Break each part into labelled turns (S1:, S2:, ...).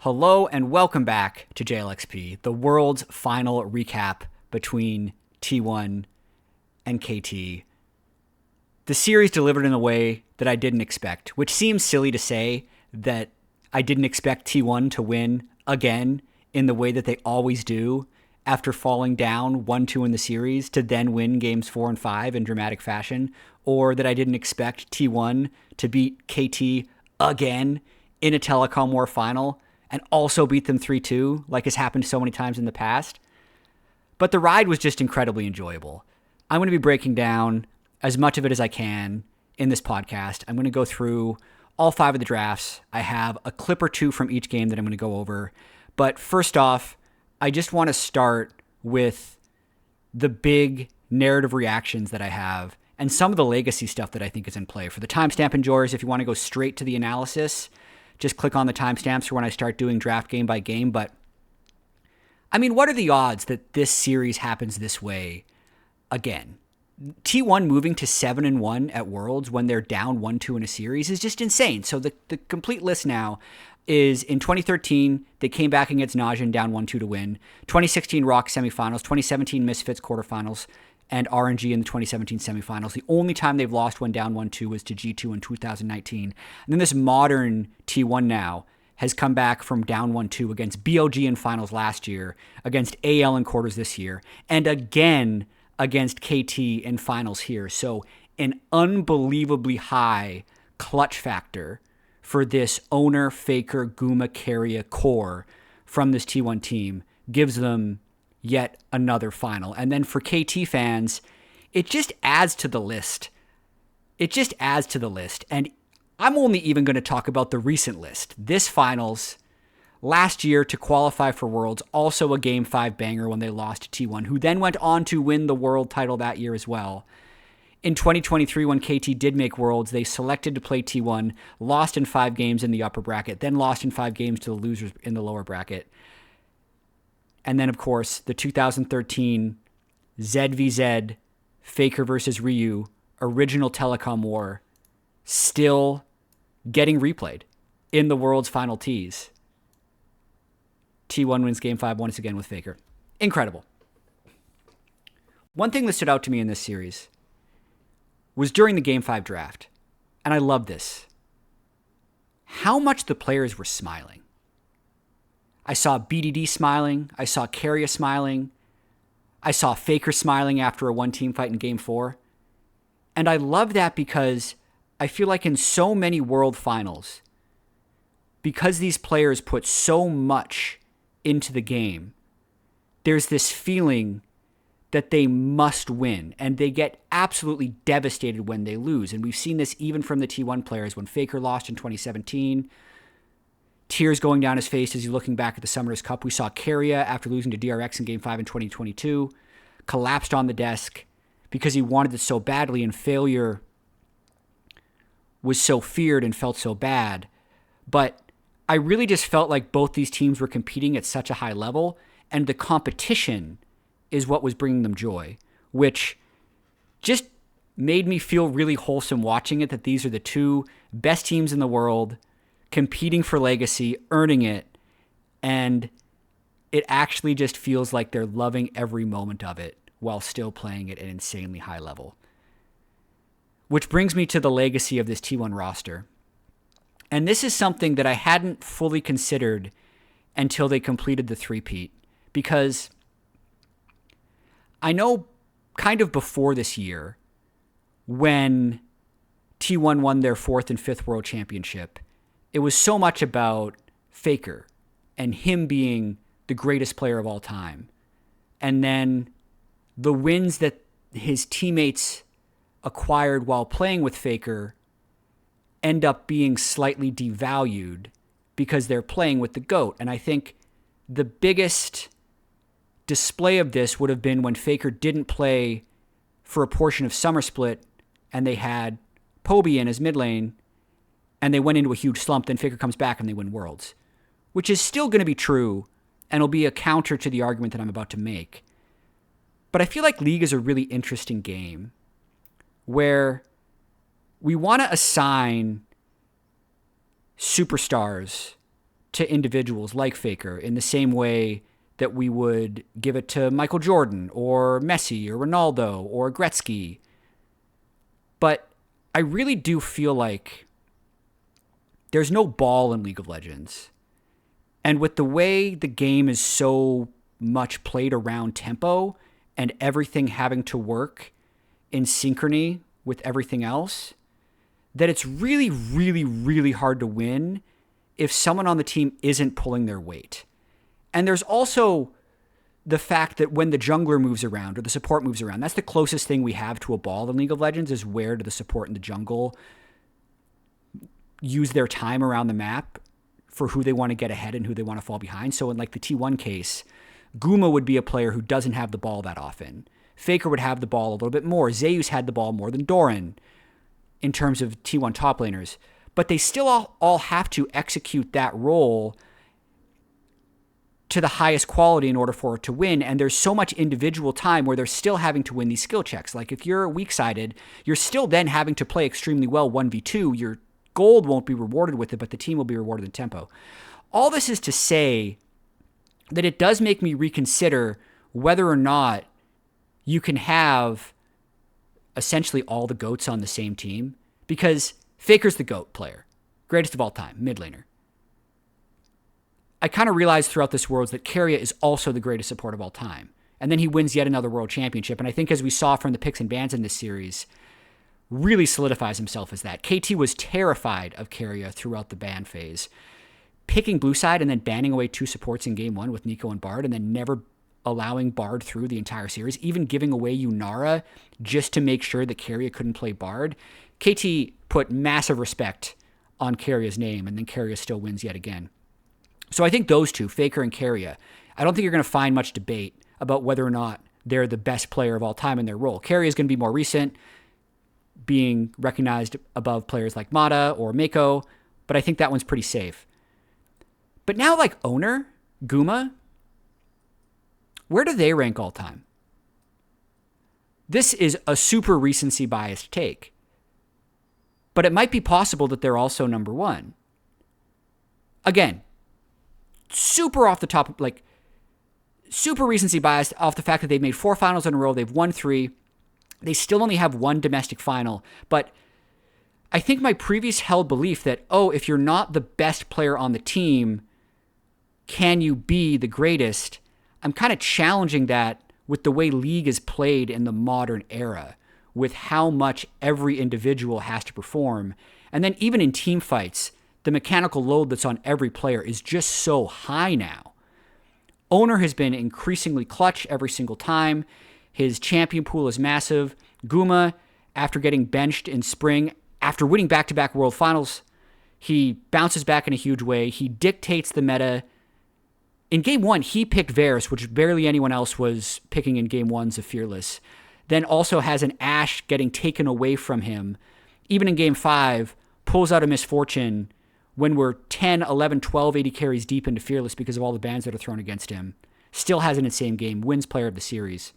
S1: Hello and welcome back to JLXP, the world's final recap between T1 and KT. The series delivered in a way that I didn't expect, which seems silly to say that I didn't expect T1 to win again in the way that they always do after falling down 1-2 in the series to then win games 4 and 5 in dramatic fashion, or that I didn't expect T1 to beat KT again in a Telecom War final and also beat them 3-2, like has happened so many times in the past. But the ride was just incredibly enjoyable. I'm going to be breaking down as much of it as I can in this podcast. I'm going to go through all 5 of the drafts. I have a clip or 2 from each game that I'm going to go over. But first off, I just want to start with the big narrative reactions that I have and some of the legacy stuff that I think is in play. For the timestamp enjoyers, if you want to go straight to the analysis, just click on the timestamps for when I start doing draft game by game. But, I mean, what are the odds that this series happens this way again? T1 moving to 7-1 at Worlds when they're down 1-2 in a series is just insane. So the complete list now is in 2013, they came back against Najin down 1-2 to win. 2016 Rock semifinals, 2017 Misfits quarterfinals, and RNG in the 2017 semifinals. The only time they've lost one down 1-2 was to G2 in 2019. And then this modern T1 now has come back from down 1-2 against BLG in finals last year, against AL in quarters this year, and again against KT in finals here. So an unbelievably high clutch factor for this owner, Faker, Guma, Keria core from this T1 team gives them yet another final. And then for KT fans, it just adds to the list. It just adds to the list. And I'm only even going to talk about the recent list. This finals, last year to qualify for Worlds, also a Game 5 banger when they lost to T1, who then went on to win the world title that year as well. In 2023, when KT did make Worlds, they selected to play T1, lost in 5 games in the upper bracket, then lost in 5 games to the losers in the lower bracket. And then, of course, the 2013 ZVZ Faker versus Ryu original Telecom War still getting replayed in the world's final tees. T1 wins Game 5 once again with Faker. Incredible. One thing that stood out to me in this series was during the Game 5 draft, and I love this, how much the players were smiling. I saw BDD smiling. I saw Keria smiling. I saw Faker smiling after a one-team fight in Game 4. And I love that because I feel like in so many world finals, because these players put so much into the game, there's this feeling that they must win, and they get absolutely devastated when they lose. And we've seen this even from the T1 players when Faker lost in 2017, tears going down his face as he's looking back at the Summoners Cup. We saw Keria, after losing to DRX in Game 5 in 2022, collapsed on the desk because he wanted it so badly, and failure was so feared and felt so bad. But I really just felt like both these teams were competing at such a high level, and the competition is what was bringing them joy, which just made me feel really wholesome watching it, that these are the 2 best teams in the world competing for legacy, earning it, and it actually just feels like they're loving every moment of it while still playing at an insanely high level. Which brings me to the legacy of this T1 roster. And this is something that I hadn't fully considered until they completed the three-peat, because I know kind of before this year, when T1 won their 4th and 5th World Championship, it was so much about Faker and him being the greatest player of all time. And then the wins that his teammates acquired while playing with Faker end up being slightly devalued because they're playing with the GOAT. And I think the biggest display of this would have been when Faker didn't play for a portion of Summer Split and they had Poby in his mid lane, and they went into a huge slump. Then Faker comes back and they win Worlds, which is still going to be true and will be a counter to the argument that I'm about to make. But I feel like League is a really interesting game where we want to assign superstars to individuals like Faker in the same way that we would give it to Michael Jordan or Messi or Ronaldo or Gretzky. But I really do feel like there's no ball in League of Legends. And with the way the game is so much played around tempo and everything having to work in synchrony with everything else, that it's really, really, really hard to win if someone on the team isn't pulling their weight. And there's also the fact that when the jungler moves around or the support moves around, that's the closest thing we have to a ball in League of Legends, is where do the support and the jungle use their time around the map for who they want to get ahead and who they want to fall behind. So in like the T1 case, Guma would be a player who doesn't have the ball that often. Faker would have the ball a little bit more. Zeus had the ball more than Doran in terms of T1 top laners. But they still all have to execute that role to the highest quality in order for it to win. And there's so much individual time where they're still having to win these skill checks. Like if you're weak-sided, you're still then having to play extremely well 1v2. Your gold won't be rewarded with it, but the team will be rewarded in tempo. All this is to say that it does make me reconsider whether or not you can have essentially all the GOATs on the same team, because Faker's the GOAT player, greatest of all time, mid laner. I kind of realized throughout this Worlds that Keria is also the greatest support of all time. And then he wins yet another world championship. And I think as we saw from the picks and bans in this series, really solidifies himself as that. KT was terrified of Keria throughout the ban phase. Picking blue side and then banning away 2 supports in game 1 with Nico and Bard, and then never allowing Bard through the entire series, even giving away Yunara just to make sure that Keria couldn't play Bard. KT put massive respect on Keria's name, and then Keria still wins yet again. So I think those two, Faker and Keria, I don't think you're going to find much debate about whether or not they're the best player of all time in their role. Keria is going to be more recent, being recognized above players like Mata or Mako, but I think that one's pretty safe. But now, like Owner, Guma, where do they rank all time? This is a super recency biased take, but it might be possible that they're also number 1. Again, super off the top, like super recency biased off the fact that they've made 4 finals in a row, they've won 3. They still only have 1 domestic final, but I think my previous held belief that, if you're not the best player on the team, can you be the greatest? I'm kind of challenging that with the way League is played in the modern era, with how much every individual has to perform. And then even in team fights, the mechanical load that's on every player is just so high now. Owner has been increasingly clutch every single time. His champion pool is massive. Guma, after getting benched in spring, after winning back-to-back World Finals, he bounces back in a huge way. He dictates the meta. In Game 1, he picked Varus, which barely anyone else was picking in Game 1s of Fearless. Then also has an Ashe getting taken away from him. Even in Game 5, pulls out a misfortune when we're 10, 11, 12 AD carries deep into Fearless because of all the bans that are thrown against him. Still has an insane game, wins player of the series.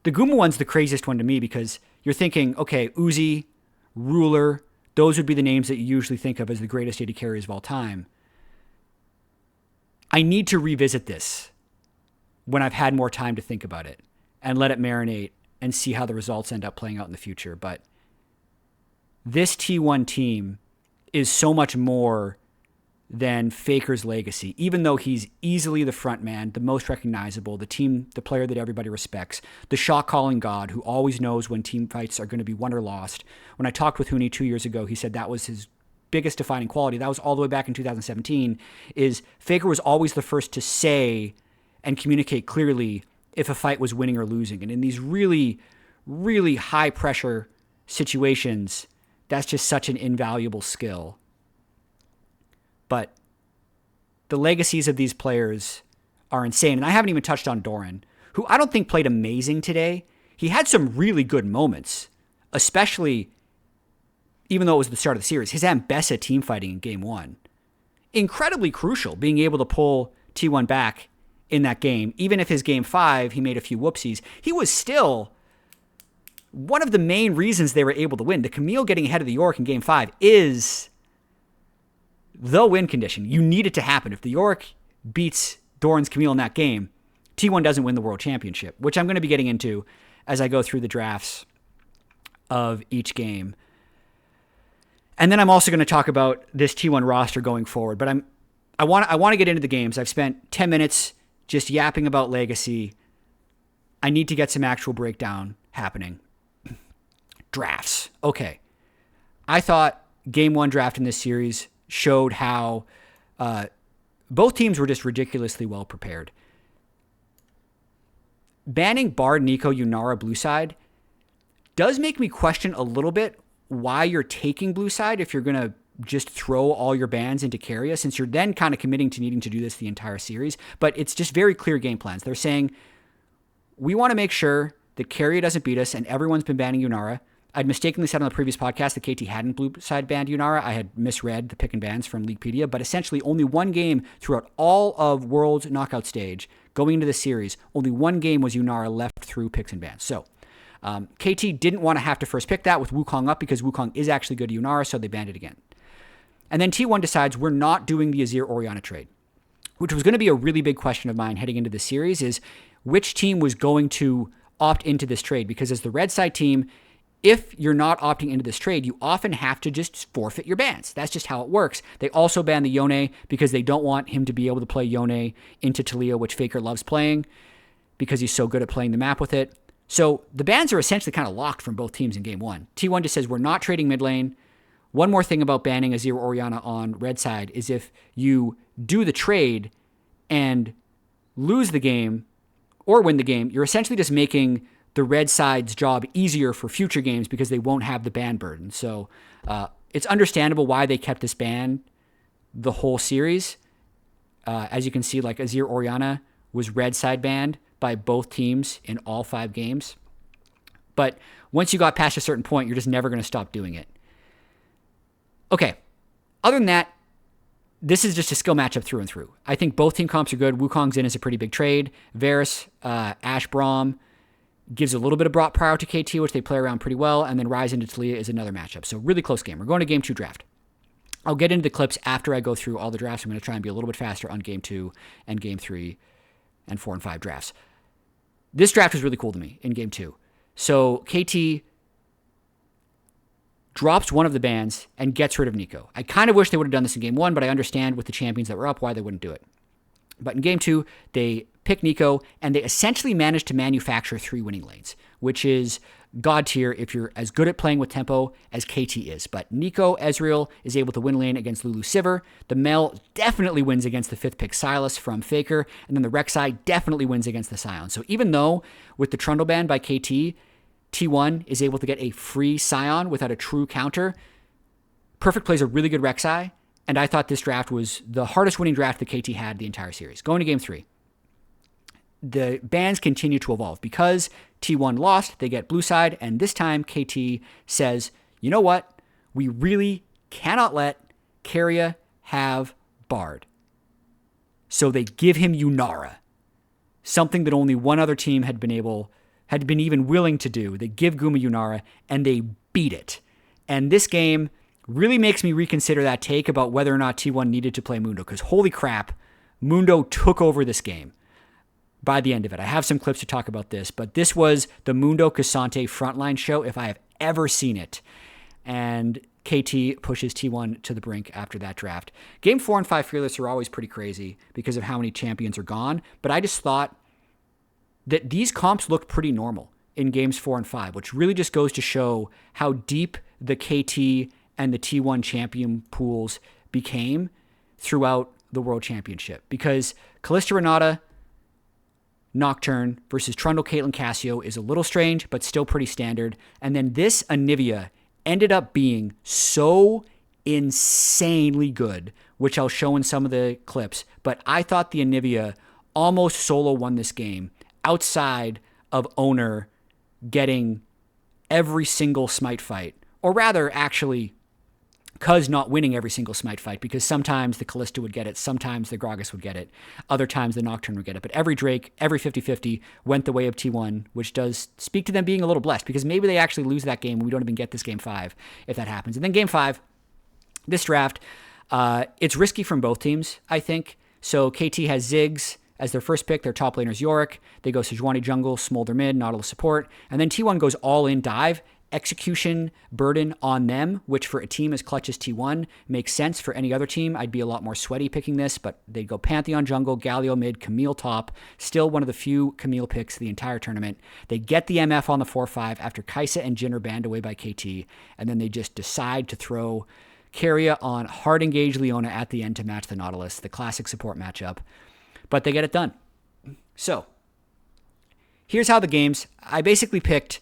S1: The Guma one's the craziest one to me because you're thinking, okay, Uzi, Ruler, those would be the names that you usually think of as the greatest AD carriers of all time. I need to revisit this when I've had more time to think about it and let it marinate and see how the results end up playing out in the future. But this T1 team is so much more than Faker's legacy, even though he's easily the front man, the most recognizable, the player that everybody respects, the shot calling god who always knows when team fights are going to be won or lost. When I talked with Huni 2 years ago, he said that was his biggest defining quality. That was all the way back in 2017, is Faker was always the first to say and communicate clearly if a fight was winning or losing. And in these really, really high pressure situations, that's just such an invaluable skill. But the legacies of these players are insane. And I haven't even touched on Doran, who I don't think played amazing today. He had some really good moments, especially even though it was the start of the series. His Ambessa team fighting in Game 1. Incredibly crucial, being able to pull T1 back in that game. Even if his Game 5, he made a few whoopsies, he was still one of the main reasons they were able to win. The Camille getting ahead of the York in Game 5 is the win condition. You need it to happen. If the York beats Doran's Camille in that game, T1 doesn't win the World Championship, which I'm going to be getting into as I go through the drafts of each game. And then I'm also going to talk about this T1 roster going forward. But I want to get into the games. I've spent 10 minutes just yapping about Legacy. I need to get some actual breakdown happening. Drafts. Okay. I thought Game 1 draft in this series showed how both teams were just ridiculously well prepared. Banning Bard, Nico, Yunara, blue side does make me question a little bit why you're taking blue side if you're going to just throw all your bans into Keria, since you're then kind of committing to needing to do this the entire series. But it's just very clear game plans. They're saying, we want to make sure that Keria doesn't beat us, and everyone's been banning Yunara. I'd mistakenly said on the previous podcast that KT hadn't blue side banned Yunara. I had misread the pick and bans from Leaguepedia, but essentially only one game throughout all of World's knockout stage going into the series, only one game was Yunara left through picks and bans. So KT didn't want to have to first pick that with Wukong up because Wukong is actually good at Yunara, so they banned it again. And then T1 decides we're not doing the Azir Orianna trade, which was going to be a really big question of mine heading into the series, is which team was going to opt into this trade, because as the red side team, if you're not opting into this trade, you often have to just forfeit your bans. That's just how it works. They also ban the Yone because they don't want him to be able to play Yone into Taliyah, which Faker loves playing because he's so good at playing the map with it. So the bans are essentially kind of locked from both teams in game one. T1 just says we're not trading mid lane. One more thing about banning Azir Orianna on red side is if you do the trade and lose the game or win the game, you're essentially just making the red side's job easier for future games because they won't have the ban burden. So it's understandable why they kept this ban the whole series. As you can see, like Azir Orianna was red side banned by both teams in all 5 games. But once you got past a certain point, you're just never going to stop doing it. Okay, other than that, this is just a skill matchup through and through. I think both team comps are good. Wukong's in is a pretty big trade. Varus, Ashe Braum gives a little bit of brought power to KT, which they play around pretty well, and then Rise into Taliyah is another matchup. So really close game. We're going to game 2 draft. I'll get into the clips after I go through all the drafts. I'm going to try and be a little bit faster on game 2 and game 3 and 4 and 5 drafts. This draft was really cool to me in game 2. So KT drops one of the bans and gets rid of Nico. I kind of wish they would have done this in game 1, but I understand with the champions that were up why they wouldn't do it. But in game 2, they pick Nico, and they essentially managed to manufacture 3 winning lanes, which is god tier if you're as good at playing with tempo as KT is. But Nico Ezreal is able to win lane against Lulu Sivir. The Mel definitely wins against the 5th pick Sylas from Faker, and then the Rek'Sai definitely wins against the Sion. So even though with the Trundle ban by KT, T1 is able to get a free Sion without a true counter, Perfect plays a really good Rek'Sai, and I thought this draft was the hardest winning draft that KT had the entire series. Going to game 3. The bans continue to evolve. Because T1 lost, they get blue side, and this time KT says, you know what? We really cannot let Keria have Bard. So they give him Yunara, something that only one other team had been even willing to do. They give Guma Yunara, and they beat it. And this game really makes me reconsider that take about whether or not T1 needed to play Mundo, because holy crap, Mundo took over this game by the end of it. I have some clips to talk about this, but this was the Mundo Cassante frontline show if I have ever seen it. And KT pushes T1 to the brink after that draft. Game 4 and 5 Fearless are always pretty crazy because of how many champions are gone, but I just thought that these comps looked pretty normal in games 4 and 5, which really just goes to show how deep the KT and the T1 champion pools became throughout the World Championship. Because Kalista Renata Nocturne versus Trundle Caitlyn Cassio is a little strange, but still pretty standard. And then this Anivia ended up being so insanely good, which I'll show in some of the clips. But I thought the Anivia almost solo won this game outside of Owner getting every single smite fight. Or rather, actually, Cuz not winning every single smite fight, because sometimes the Kalista would get it, sometimes the Gragas would get it, other times the Nocturne would get it. But every Drake, every 50-50 went the way of T1, which does speak to them being a little blessed, because maybe they actually lose that game and we don't even get this game 5 if that happens. And then game 5, this draft, It's risky from both teams, I think. So KT has Ziggs as their first pick. Their top laner's Yorick. They go Sejuani jungle, Smolder mid, Nautilus support. And then T1 goes all in dive. Execution burden on them, which for a team as clutch as T1 makes sense. For any other team, I'd be a lot more sweaty picking this, but they'd go Pantheon jungle, Galio mid, Camille top. Still one of the few Camille picks the entire tournament. They get the MF on the 4-5 after Kai'Sa and Jhin are banned away by KT, and then they just decide to throw Keria on hard engage Leona at the end to match the Nautilus, the classic support matchup. But they get it done. So, here's how the games, I basically picked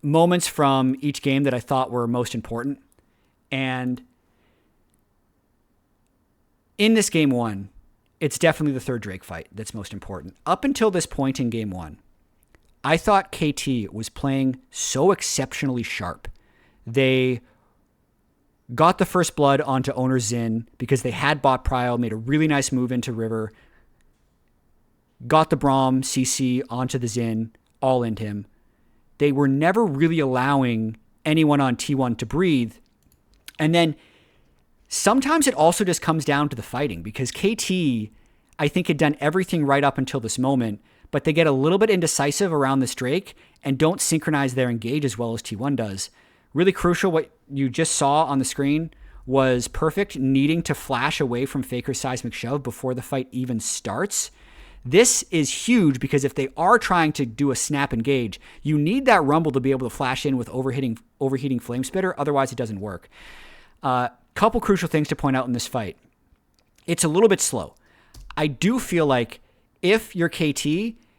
S1: moments from each game that I thought were most important. And in this game one, it's definitely the third Drake fight that's most important. Up until this point in game one, I thought KT was playing so exceptionally sharp. They got the first blood onto owner Xin because they had bought Prio, made a really nice move into river, got the Braum CC onto the Xin, all into him. They were never really allowing anyone on T1 to breathe. And then sometimes it also just comes down to the fighting because KT, I think, had done everything right up until this moment, but they get a little bit indecisive around this Drake and don't synchronize their engage as well as T1 does. Really crucial, what you just saw on the screen was Perfect needing to flash away from Faker's seismic shove before the fight even starts. This is huge because if they are trying to do a snap engage, you need that rumble to be able to flash in with overheating flame spitter. Otherwise, it doesn't work. Couple crucial things to point out in this fight. It's a little bit slow. I do feel like if you're KT,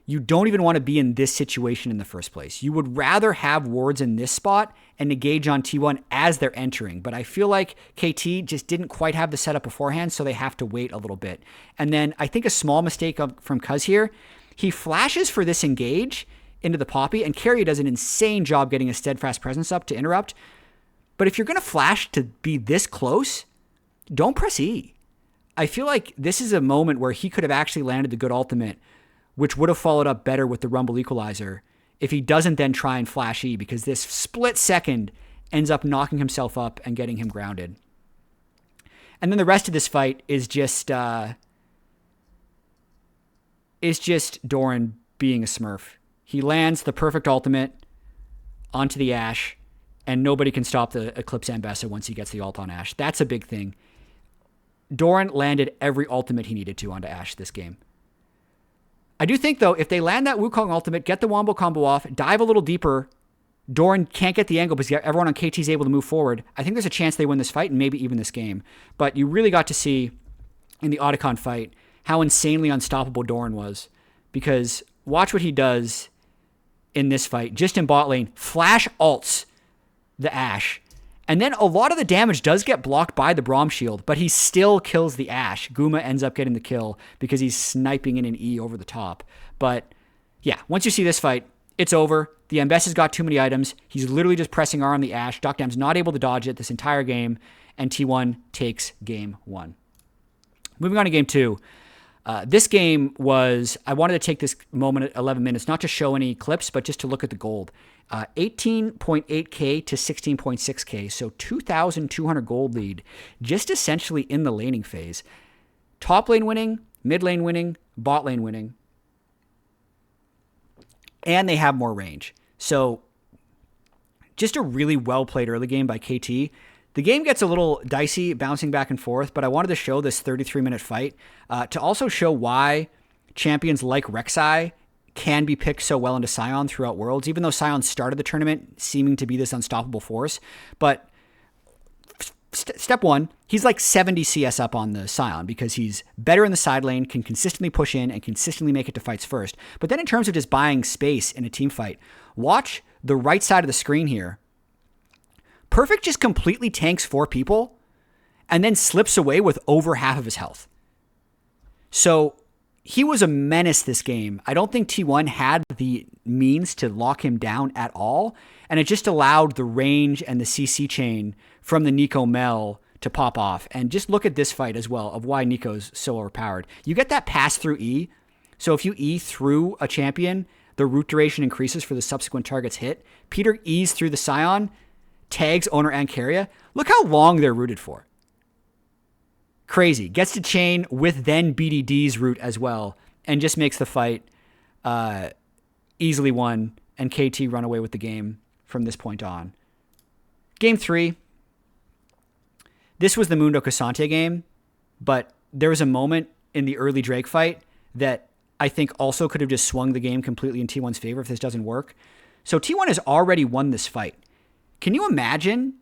S1: you don't even want to be in this situation in the first place. You would rather have wards in this spot and engage on T1 as they're entering. But I feel like KT just didn't quite have the setup beforehand, so they have to wait a little bit. And then I think a small mistake from Cuz here, he flashes for this engage into the Poppy, and Keria does an insane job getting a steadfast presence up to interrupt. But if you're going to flash to be this close, don't press E. I feel like this is a moment where he could have actually landed the good ultimate, which would have followed up better with the Rumble Equalizer if he doesn't then try and flash E, because this split second ends up knocking himself up and getting him grounded. And then the rest of this fight is just Doran being a smurf. He lands the perfect ultimate onto the Ashe, and nobody can stop the Eclipse Ambessa once he gets the ult on Ashe. That's a big thing. Doran landed every ultimate he needed to onto Ashe this game. I do think, though, if they land that Wukong ultimate, get the Wombo combo off, dive a little deeper, Doran can't get the angle because everyone on KT is able to move forward. I think there's a chance they win this fight and maybe even this game. But you really got to see in the Otacon fight how insanely unstoppable Doran was, because watch what he does in this fight. Just in bot lane, flash ults the Ashe. And then a lot of the damage does get blocked by the Braum shield, but he still kills the Ashe. Guma ends up getting the kill because he's sniping in an E over the top. But yeah, once you see this fight, it's over. The Ambessa's got too many items. He's literally just pressing R on the Ashe. Docdam's not able to dodge it this entire game, and T1 takes game one. Moving on to game two. This game was, I wanted to take this moment at 11 minutes, not to show any clips, but just to look at the gold. 18.8k to 16.6k, so 2,200 gold lead, just essentially in the laning phase. Top lane winning, mid lane winning, bot lane winning, and they have more range. So just a really well-played early game by KT. The game gets a little dicey, bouncing back and forth, but I wanted to show this 33-minute fight to also show why champions like Rek'Sai can be picked so well into Sion throughout Worlds, even though Sion started the tournament seeming to be this unstoppable force. But step one, he's like 70 CS up on the Sion because he's better in the side lane, can consistently push in, and consistently make it to fights first. But then in terms of just buying space in a team fight, watch the right side of the screen here. Perfect just completely tanks 4 people and then slips away with over half of his health. So he was a menace this game. I don't think T1 had the means to lock him down at all, and it just allowed the range and the CC chain from the Nico Mel to pop off. And just look at this fight as well of why Nico's so overpowered. You get that pass through E, so if you E through a champion, the root duration increases for the subsequent targets hit. Peter E's through the Sion, tags owner and Keria. Look how long they're rooted for. Crazy. Gets to chain with then BDD's route as well and just makes the fight easily won, and KT run away with the game from this point on. Game 3. This was the Mundo Cassante game, but there was a moment in the early Drake fight that I think also could have just swung the game completely in T1's favor if this doesn't work. So T1 has already won this fight. Can you imagine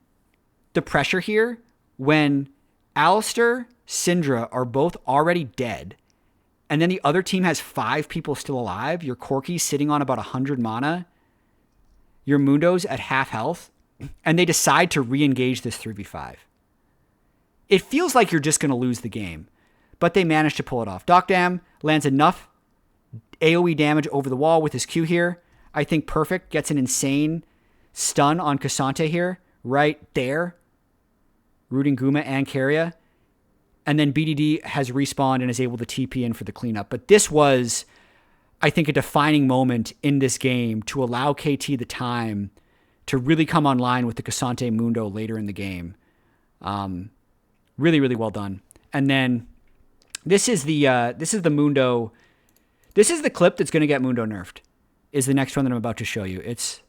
S1: the pressure here when Alistair, Syndra are both already dead, and then the other team has 5 people still alive? Your Corki's sitting on about 100 mana. Your Mundo's at half health, and they decide to re-engage this 3v5. It feels like you're just going to lose the game, but they managed to pull it off. Doc Dam lands enough AoE damage over the wall with his Q here. I think perfect. Gets an insane stun on Cassante here, right there, rooting Guma and Keria. And then BDD has respawned and is able to TP in for the cleanup. But this was, I think, a defining moment in this game to allow KT the time to really come online with the Cassante Mundo later in the game. Really, really well done. And then this is the Mundo. This is the clip that's going to get Mundo nerfed. Is the next one that I'm about to show you. It's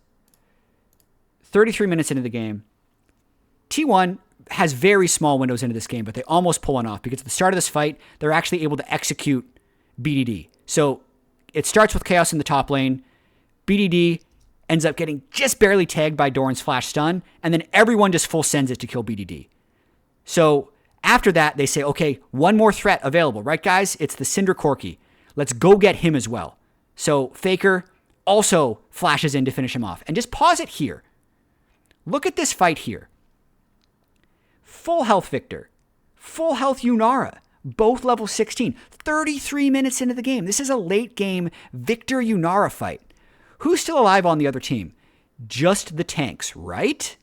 S1: 33 minutes into the game. T1 has very small windows into this game, but they almost pull one off because at the start of this fight, they're actually able to execute BDD. So it starts with Chaos in the top lane. BDD ends up getting just barely tagged by Doran's flash stun, and then everyone just full sends it to kill BDD. So after that, they say, okay, one more threat available, right, guys? It's the Cinder Corki. Let's go get him as well. So Faker also flashes in to finish him off. And just pause it here. Look at this fight here. Full health Victor. Full health Yunara. Both level 16. 33 minutes into the game. This is a late game Victor Yunara fight. Who's still alive on the other team? Just the tanks, right?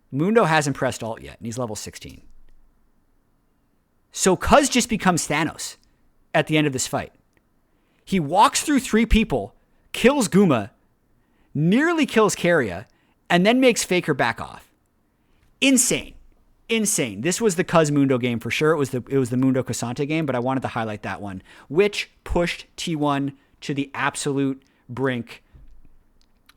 S1: Mundo hasn't pressed ult yet, and he's level 16. So Cuz just becomes Thanos at the end of this fight. He walks through 3 people, kills Guma, nearly kills Keria, and then makes Faker back off. Insane. Insane. This was the Cuz Mundo game for sure. It was the Mundo Cassante game, but I wanted to highlight that one, which pushed T1 to the absolute brink.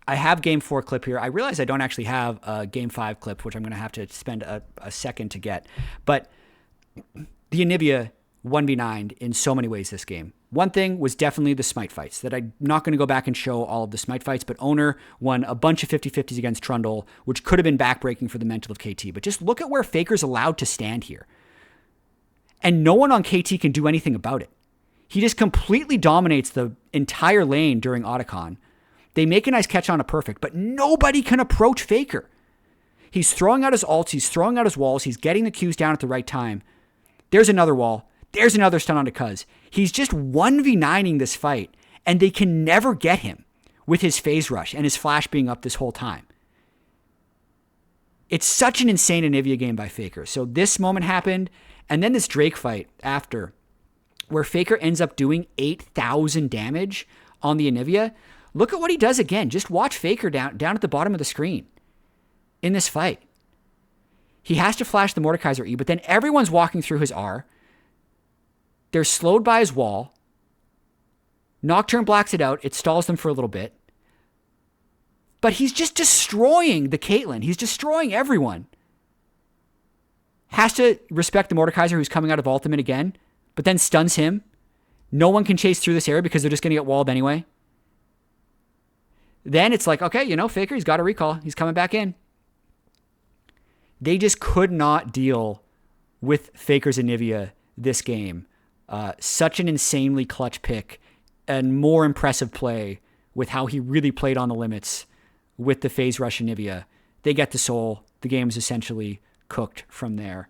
S1: I have game 4 clip here. I realize I don't actually have a game 5 clip, which I'm going to have to spend a second to get. But the Anivia 1v9 in so many ways this game. One thing was definitely the smite fights, that I'm not going to go back and show all of the smite fights, but Owner won a bunch of 50-50s against Trundle, which could have been backbreaking for the mental of KT. But just look at where Faker's allowed to stand here. And no one on KT can do anything about it. He just completely dominates the entire lane during Otacon. They make a nice catch on a perfect, but nobody can approach Faker. He's throwing out his ults, he's throwing out his walls, he's getting the Qs down at the right time. There's another wall. There's another stun onto Cuz. He's just 1v9ing this fight, and they can never get him with his phase rush and his flash being up this whole time. It's such an insane Anivia game by Faker. So this moment happened, and then this Drake fight after, where Faker ends up doing 8,000 damage on the Anivia. Look at what he does again. Just watch Faker down at the bottom of the screen in this fight. He has to flash the Mordekaiser E, but then everyone's walking through his R. They're slowed by his wall. Nocturne blacks it out. It stalls them for a little bit. But he's just destroying the Caitlyn. He's destroying everyone. Has to respect the Mordekaiser who's coming out of ultimate again, but then stuns him. No one can chase through this area because they're just going to get walled anyway. Then it's like, okay, Faker, he's got a recall. He's coming back in. They just could not deal with Faker's Anivia this game. Such an insanely clutch pick and more impressive play with how he really played on the limits with the phase rush Anivia. They get the soul. The game is essentially cooked from there.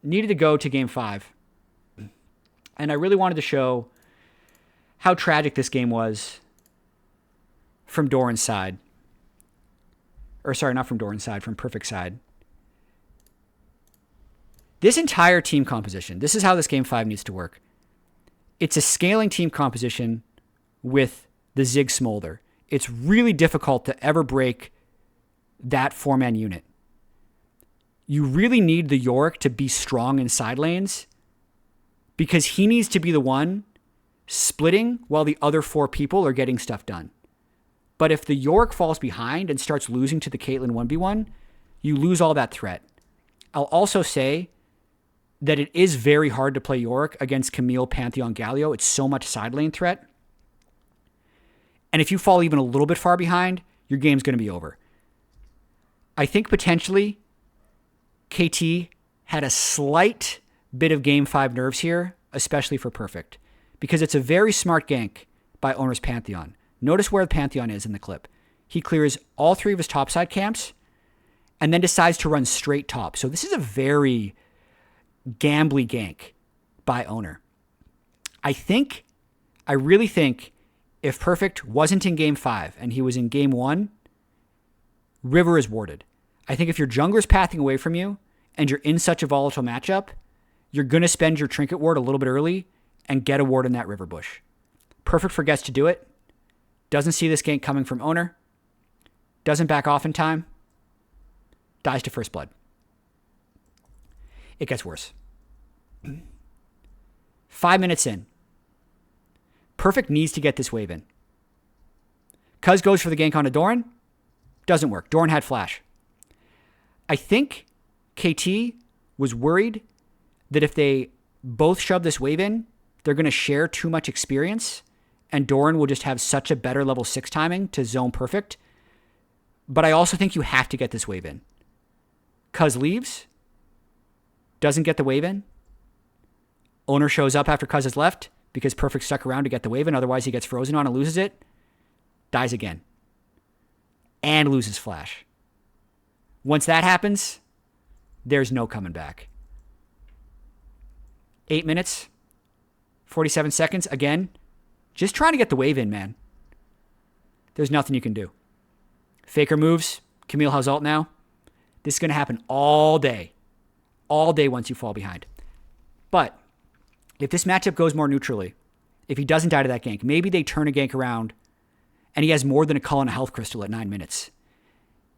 S1: Needed to go to game 5. And I really wanted to show how tragic this game was from Doran's side. Or sorry, not from Doran's side, from Perfect's side. This entire team composition, this is how this game 5 needs to work. It's a scaling team composition with the Zig Smolder. It's really difficult to ever break that 4-man unit. you really need the Yorick to be strong in side lanes because he needs to be the one splitting while the other 4 people are getting stuff done. But if the Yorick falls behind and starts losing to the Caitlyn 1v1, you lose all that threat. I'll also say that it is very hard to play Yorick against Camille, Pantheon, Galio. It's so much side lane threat. And if you fall even a little bit far behind, your game's going to be over. I think potentially KT had a slight bit of Game 5 nerves here, especially for Perfect, because it's a very smart gank by Owner's Pantheon. Notice where the Pantheon is in the clip. He clears all 3 of his topside camps and then decides to run straight top. So this is a very gambly gank by Owner. I really think if Perfect wasn't in Game 5 and he was in Game 1, River is warded. I think if your jungler's pathing away from you and you're in such a volatile matchup, you're going to spend your trinket ward a little bit early and get a ward in that river bush. Perfect forgets to do it. Doesn't see this gank coming from Owner. Doesn't back off in time. Dies to first blood. It gets worse. 5 minutes in. Perfect needs to get this wave in. Cuz goes for the gank on a Doran. Doesn't work. Doran had flash. I think KT was worried that if they both shove this wave in, they're going to share too much experience and Doran will just have such a better level 6 timing to zone Perfect. But I also think you have to get this wave in. Cuz leaves. Doesn't get the wave in. Owner shows up after Cuz has left because Perfect stuck around to get the wave in. Otherwise he gets frozen on and loses it. Dies again. And loses flash. Once that happens, there's no coming back. 8 minutes, 47 seconds. Again, just trying to get the wave in, man. There's nothing you can do. Faker moves. Camille has ult now. This is going to happen all day. All day once you fall behind. But if this matchup goes more neutrally, if he doesn't die to that gank, maybe they turn a gank around and he has more than a cull and a health crystal at 9 minutes.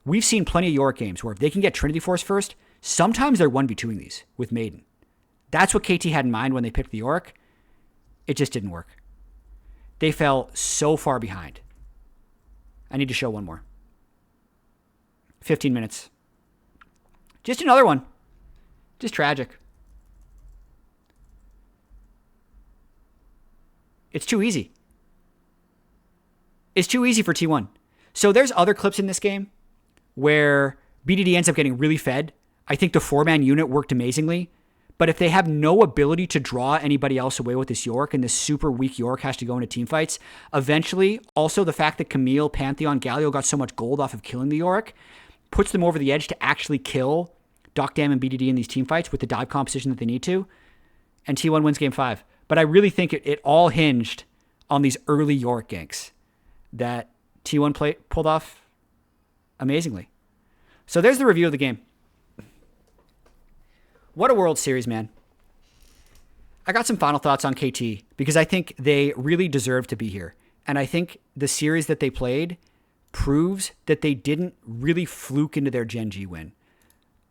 S1: We've seen plenty of Yorick games where if they can get Trinity Force first, sometimes they're 1v2ing these with Maiden. That's what KT had in mind when they picked the Yorick. It just didn't work. They fell so far behind. I need to show one more. 15 minutes. Just another one. Just tragic. It's too easy. It's too easy for T1. So there's other clips in this game where BDD ends up getting really fed. I think the 4-man unit worked amazingly. But if they have no ability to draw anybody else away with this Yorick, and this super weak Yorick has to go into team fights, eventually, also the fact that Camille, Pantheon, Galio got so much gold off of killing the Yorick puts them over the edge to actually kill Doc Dam and BDD in these team fights with the dive composition that they need to. And T1 wins game 5. But I really think it all hinged on these early Yorick ganks that T1 pulled off amazingly. So there's the review of the game. What a World Series, man. I got some final thoughts on KT because I think they really deserve to be here. And I think the series that they played proves that they didn't really fluke into their Gen G win.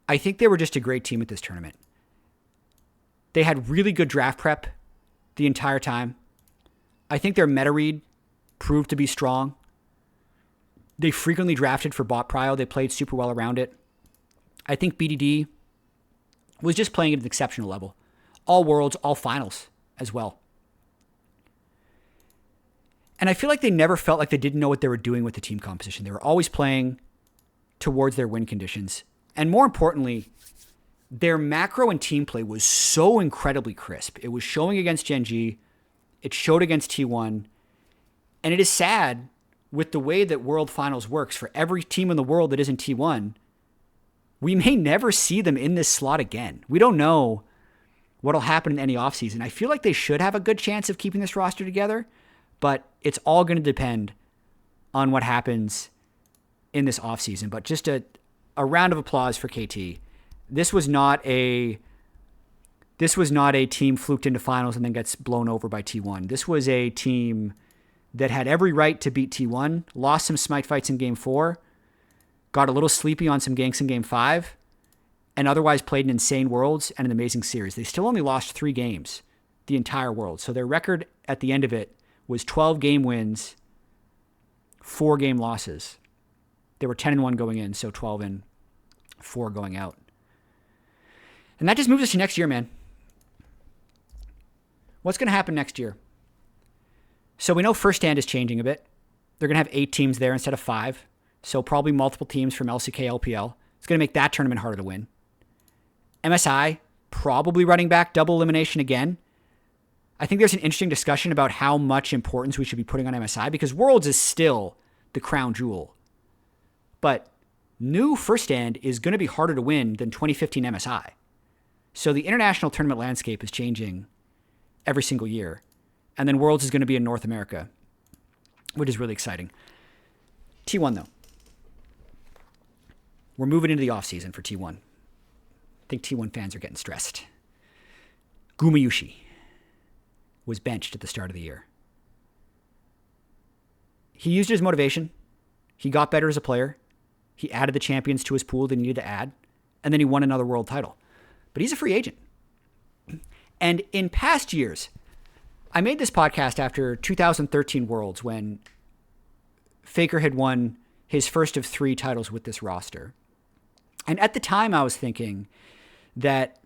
S1: I think they were just a great team at this tournament. They had really good draft prep the entire time. I think their meta read proved to be strong. They frequently drafted for bot prio. They played super well around it. I think BDD was just playing at an exceptional level. All worlds, all finals as well. And I feel like they never felt like they didn't know what they were doing with the team composition. They were always playing towards their win conditions. And more importantly, their macro and team play was so incredibly crisp. It was showing against Gen G. It showed against T1. And it is sad with the way that World Finals works for every team in the world that isn't T1, we may never see them in this slot again. We don't know what'll happen in any offseason. I feel like they should have a good chance of keeping this roster together, but it's all going to depend on what happens in this offseason. But just a round of applause for KT. This was not a team fluked into finals and then gets blown over by T1. This was a team that had every right to beat T1, lost some smite fights in game 4, got a little sleepy on some ganks in game 5, and otherwise played an insane Worlds and an amazing series. They still only lost 3 games the entire World. So their record at the end of it was 12 game wins, 4 game losses. They were 10-1 going in, so 12-4 going out. And that just moves us to next year, man. What's going to happen next year? So we know First Stand is changing a bit. They're going to have 8 teams there instead of 5. So probably multiple teams from LCK, LPL. It's going to make that tournament harder to win. MSI, probably running back double elimination again. I think there's an interesting discussion about how much importance we should be putting on MSI because Worlds is still the crown jewel. But new First Stand is going to be harder to win than 2015 MSI. So the international tournament landscape is changing every single year. And then Worlds is going to be in North America, which is really exciting. T1, though. We're moving into the offseason for T1. I think T1 fans are getting stressed. Gumayushi was benched at the start of the year. He used his motivation. He got better as a player. He added the champions to his pool that he needed to add. And then he won another world title. But he's a free agent. And in past years, I made this podcast after 2013 Worlds when Faker had won his first of 3 titles with this roster. And at the time, I was thinking that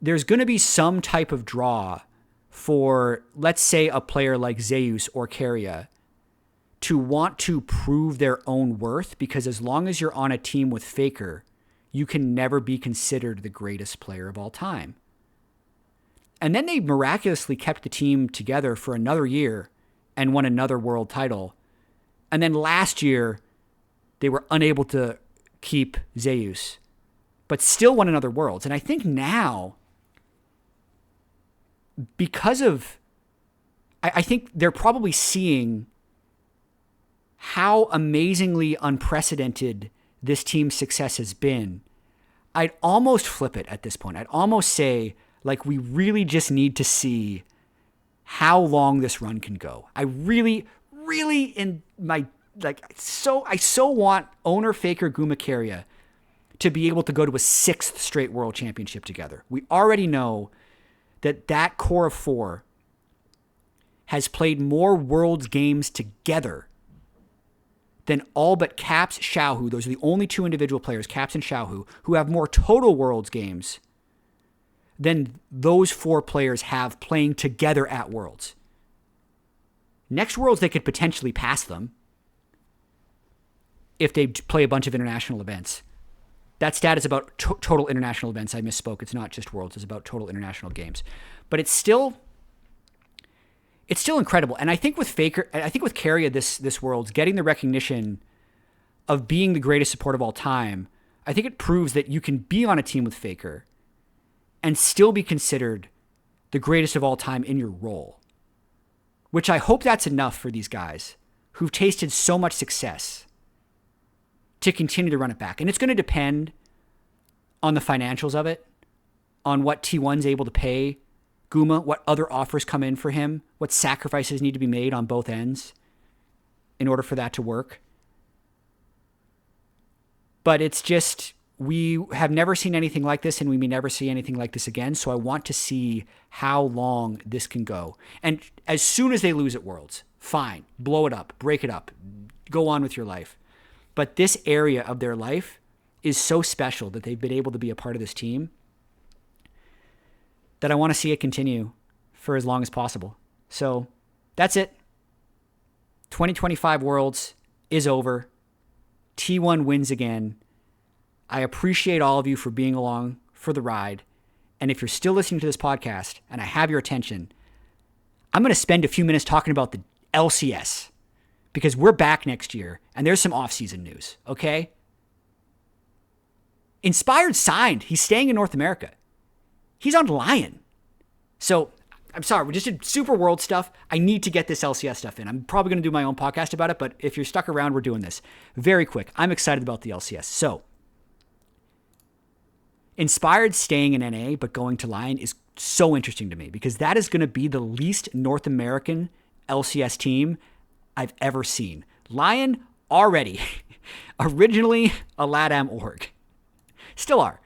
S1: there's going to be some type of draw for, let's say, a player like Zeus or Keria to want to prove their own worth, because as long as you're on a team with Faker, you can never be considered the greatest player of all time. And then they miraculously kept the team together for another year and won another world title. And then last year, they were unable to keep Zeus, but still won another Worlds. And I think now, because of, I think they're probably seeing how amazingly unprecedented this team's success has been. I'd almost flip it at this point. I'd almost say, like, we really just need to see how long this run can go. I really, in my, like, I so want owner Faker Keria to be able to go to a 6th straight world championship together. We already know that core of 4 has played more Worlds games together than all but Caps, Xiaohu. Those are the only 2 individual players, Caps and Xiaohu, who have more total Worlds games than those 4 players have playing together at Worlds. Next Worlds, they could potentially pass them if they play a bunch of international events. That stat is about total international events. I misspoke. It's not just Worlds. It's about total international games. But it's still incredible. And I think with Faker, I think with Keria this Worlds, getting the recognition of being the greatest support of all time, I think it proves that you can be on a team with Faker and still be considered the greatest of all time in your role. Which I hope that's enough for these guys who've tasted so much success to continue to run it back. And it's going to depend on the financials of it, on what T1's able to pay Guma, what other offers come in for him, what sacrifices need to be made on both ends in order for that to work. But it's just, we have never seen anything like this, and we may never see anything like this again. So I want to see how long this can go. And as soon as they lose at Worlds, fine, blow it up, break it up, go on with your life. But this area of their life is so special that they've been able to be a part of this team that I want to see it continue for as long as possible. So that's it. 2025 Worlds is over. T1 wins again. I appreciate all of you for being along for the ride. And if you're still listening to this podcast and I have your attention, I'm going to spend a few minutes talking about the LCS because we're back next year and there's some off-season news, okay? Inspired signed. He's staying in North America. He's on Lion. So, I'm sorry, we just did Super World stuff. I need to get this LCS stuff in. I'm probably going to do my own podcast about it, but if you're stuck around, we're doing this. Very quick. I'm excited about the LCS. So, Inspired staying in NA but going to Lion is so interesting to me because that is going to be the least North American LCS team I've ever seen. Lion already, originally a LATAM org. Still are.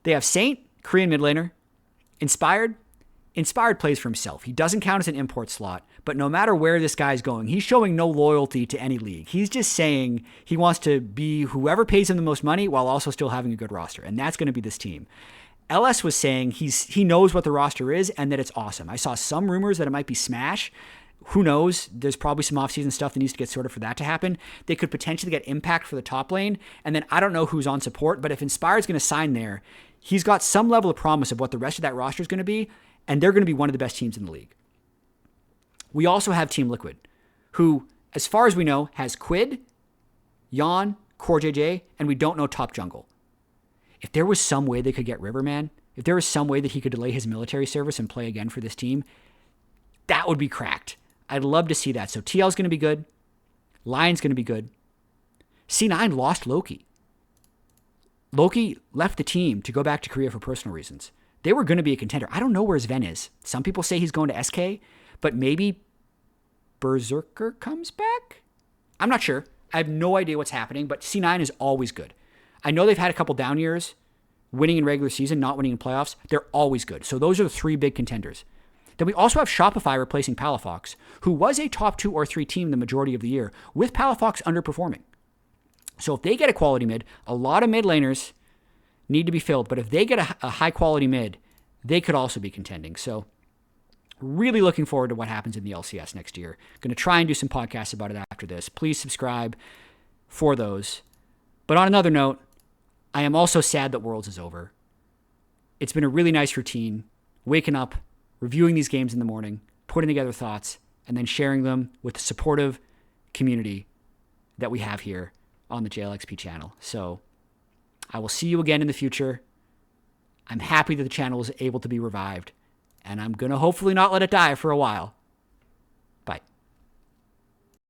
S1: They have Saint, Korean mid laner. Inspired plays for himself. He doesn't count as an import slot, but no matter where this guy's going, he's showing no loyalty to any league. He's just saying he wants to be whoever pays him the most money while also still having a good roster, and that's going to be this team. LS was saying he knows what the roster is and that it's awesome. I saw some rumors that it might be Smash. Who knows? There's probably some offseason stuff that needs to get sorted for that to happen. They could potentially get Impact for the top lane, and then I don't know who's on support, but if Inspired's going to sign there, he's got some level of promise of what the rest of that roster is going to be, and they're going to be one of the best teams in the league. We also have Team Liquid, who, as far as we know, has Quid, Yon, Core JJ, and we don't know top jungle. If there was some way they could get Riverman, if there was some way that he could delay his military service and play again for this team, that would be cracked. I'd love to see that. So TL's going to be good. Lion's going to be good. C9 lost Loki. Loki left the team to go back to Korea for personal reasons. They were going to be a contender. I don't know where Sven is. Some people say he's going to SK, but maybe Berserker comes back? I'm not sure. I have no idea what's happening, but C9 is always good. I know they've had a couple down years, winning in regular season, not winning in playoffs. They're always good. So those are the three big contenders. Then we also have Shopify replacing Palafox, who was a top 2 or 3 team the majority of the year, with Palafox underperforming. So if they get a quality mid, a lot of mid laners need to be filled, but if they get a high quality mid, they could also be contending. So really looking forward to what happens in the LCS next year. Going to try and do some podcasts about it after this. Please subscribe for those. But on another note, I am also sad that Worlds is over. It's been a really nice routine, waking up, reviewing these games in the morning, putting together thoughts, and then sharing them with the supportive community that we have here on the JLXP channel. So I will see you again in the future. I'm happy that the channel is able to be revived, and I'm going to hopefully not let it die for a while.